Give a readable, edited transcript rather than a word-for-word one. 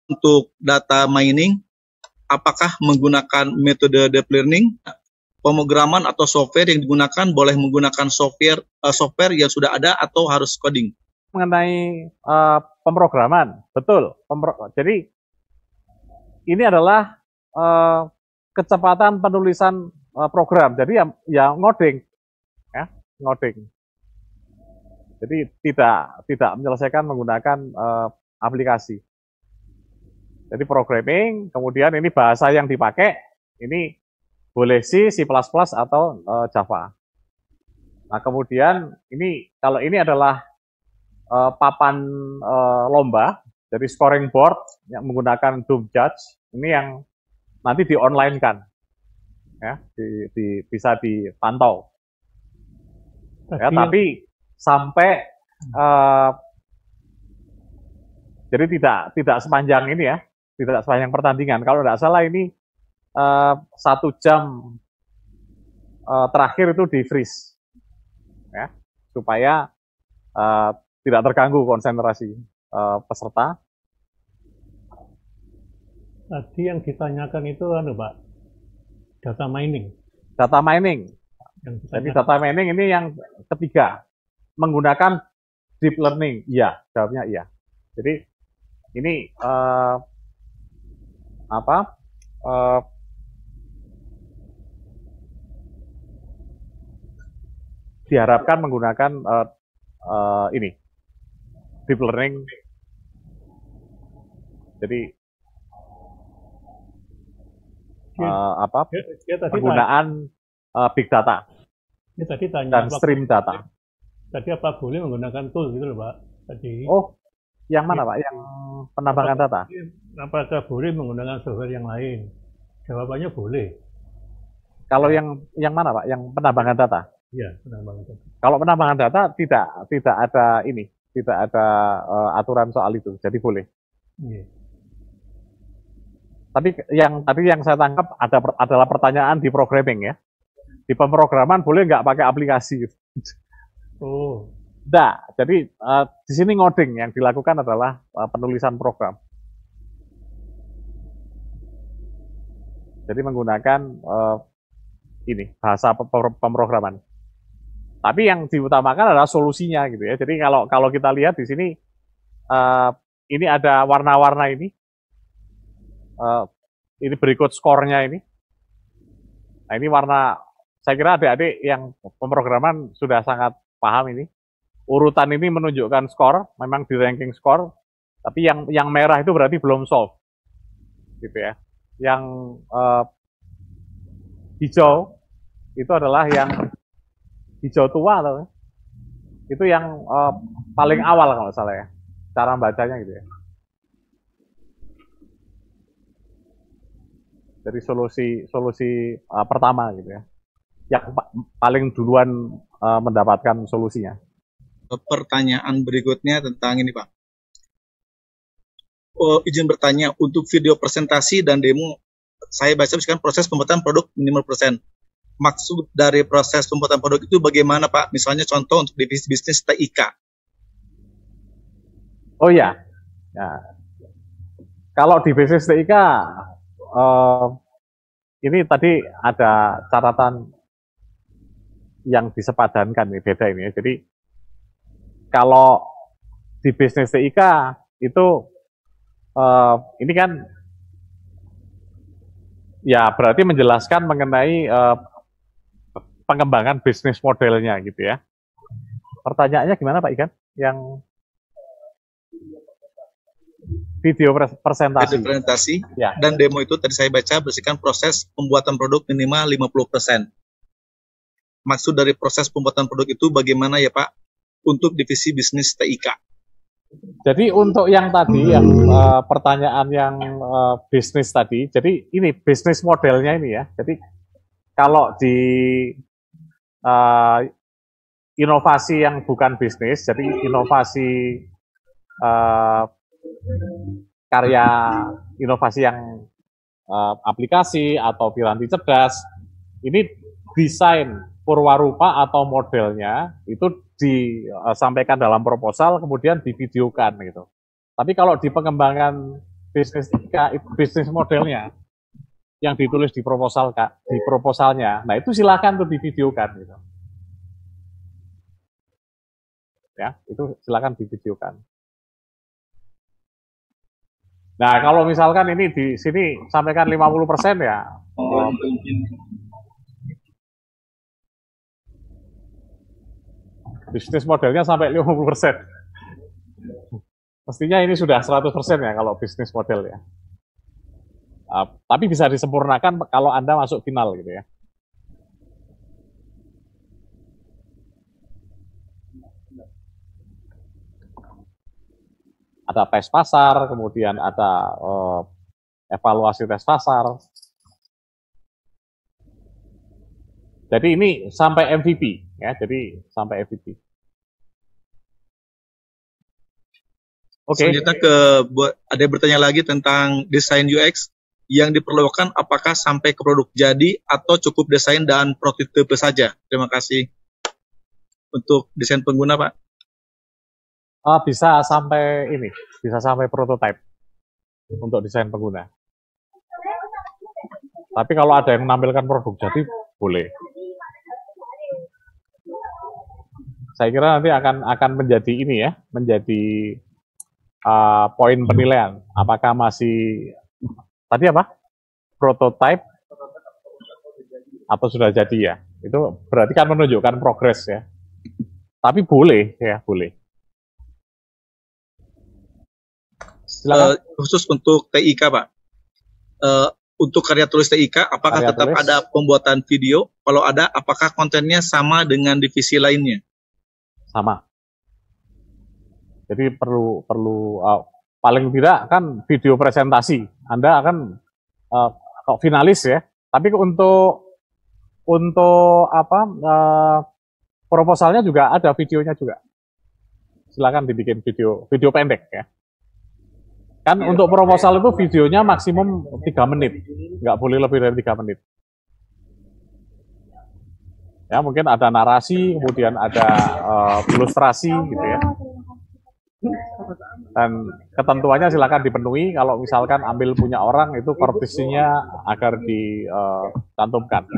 untuk data mining, apakah menggunakan metode deep learning, pemrograman atau software yang digunakan boleh menggunakan software yang sudah ada atau harus coding? Mengenai pemrograman, betul. Jadi ini adalah kecepatan penulisan program. Jadi ya ngoding, ya ngoding. Jadi tidak menyelesaikan menggunakan aplikasi. Jadi programming, kemudian ini bahasa yang dipakai, ini boleh C, C++ atau Java. Nah kemudian ini kalau ini adalah papan lomba, jadi scoring board yang menggunakan Doom Judge, ini yang nanti di-online-kan, ya, bisa dipantau. Ya, tapi sampai jadi tidak sepanjang ini ya, tidak sepanjang pertandingan. Kalau tidak salah ini 1 jam terakhir itu di freeze, ya, supaya tidak terganggu konsentrasi peserta. Tadi yang ditanyakan itu Pak, data mining. Data mining. Jadi data mining ini yang ketiga, menggunakan deep learning. Iya, jawabnya iya. Jadi ini diharapkan menggunakan ini deep learning. Jadi penggunaan big data dan stream data. Tadi apa boleh menggunakan tool gitu loh Pak? Tadi. Oh, yang mana Pak? Yang penambangan data? Apakah boleh menggunakan software yang lain? Jawabannya boleh. Kalau yang mana Pak? Yang penambangan data? Iya, penambangan data. Kalau penambangan data tidak ada ini, tidak ada aturan soal itu, jadi boleh. Iya. Tapi yang tadi yang saya tangkap adalah pertanyaan di programming ya. Di pemrograman boleh nggak pakai aplikasi? Oh. Nah, jadi di sini ngoding yang dilakukan adalah penulisan program. Jadi menggunakan ini bahasa pemrograman. Tapi yang diutamakan adalah solusinya gitu ya. Jadi kalau kita lihat di sini ini ada warna-warna ini. Ini berikut skornya ini. Nah ini warna, saya kira adik-adik yang pemrograman sudah sangat paham ini. Urutan ini menunjukkan skor, memang di ranking skor, tapi yang merah itu berarti belum solve, gitu ya. Yang hijau itu adalah yang hijau tua loh. Itu yang paling awal kalau salah ya, cara bacanya gitu ya. Dari solusi pertama gitu ya, yang paling duluan mendapatkan solusinya. Pertanyaan berikutnya tentang ini Pak. Izin bertanya, untuk video presentasi dan demo, saya baca misalkan proses pembuatan produk minimal %. Maksud dari proses pembuatan produk itu bagaimana Pak? Misalnya contoh untuk divisi bisnis TIK. Oh ya, kalau di bisnis TIK, ini tadi ada catatan yang disepadankan nih, beda ini ya. Jadi kalau di bisnis TIK itu ini kan ya berarti menjelaskan mengenai pengembangan bisnis modelnya gitu ya. Pertanyaannya gimana Pak Ikan? Yang video presentasi ya. Dan demo itu tadi saya baca bersihkan proses pembuatan produk minimal 50%. Maksud dari proses pembuatan produk itu bagaimana ya Pak untuk divisi bisnis TIK? Jadi untuk yang tadi yang pertanyaan yang bisnis tadi, jadi ini bisnis modelnya ini ya. Jadi kalau di inovasi yang bukan bisnis, jadi inovasi karya inovasi yang aplikasi atau piranti cerdas, ini desain purwarupa atau modelnya itu disampaikan dalam proposal kemudian divideokan gitu. Tapi kalau di pengembangan bisnis modelnya yang ditulis di proposal Kak, di proposalnya. Nah, itu silakan tuh divideokan gitu. Ya, itu silakan divideokan. Nah, kalau misalkan ini di sini sampaikan 50% ya. Bisnis modelnya sampai 50%. Mestinya ini sudah 100% ya kalau bisnis model ya. Tapi bisa disempurnakan kalau Anda masuk final gitu ya. Ada tes pasar, kemudian ada evaluasi tes pasar. Jadi ini sampai MVP ya, jadi sampai MVP. Oke. Selanjutnya ada yang bertanya lagi tentang desain UX yang diperlukan, apakah sampai ke produk jadi atau cukup desain dan prototipe saja? Terima kasih. Untuk desain pengguna, Pak. Bisa sampai ini, bisa sampai prototype untuk desain pengguna. Tapi kalau ada yang menampilkan produk jadi, boleh. Saya kira nanti akan menjadi ini ya, menjadi poin penilaian. Apakah masih tadi apa? Prototype atau sudah jadi ya? Itu berarti kan menunjukkan progres ya. Tapi boleh ya, boleh. Khusus untuk TIK, Pak. Untuk karya tulis TIK, apakah karya tetap tulis ada pembuatan video? Kalau ada, apakah kontennya sama dengan divisi lainnya? Sama. Jadi perlu paling tidak kan video presentasi. Anda akan finalis ya. Tapi untuk apa proposalnya juga ada videonya juga. Silakan dibikin video pendek ya. Kan ya, untuk proposal itu videonya maksimum 3 menit. Nggak boleh lebih dari 3 menit. Ya, mungkin ada narasi, kemudian ada ilustrasi gitu ya. Dan ketentuannya silakan dipenuhi. Kalau misalkan ambil punya orang itu kortisinya agar dicantumkan.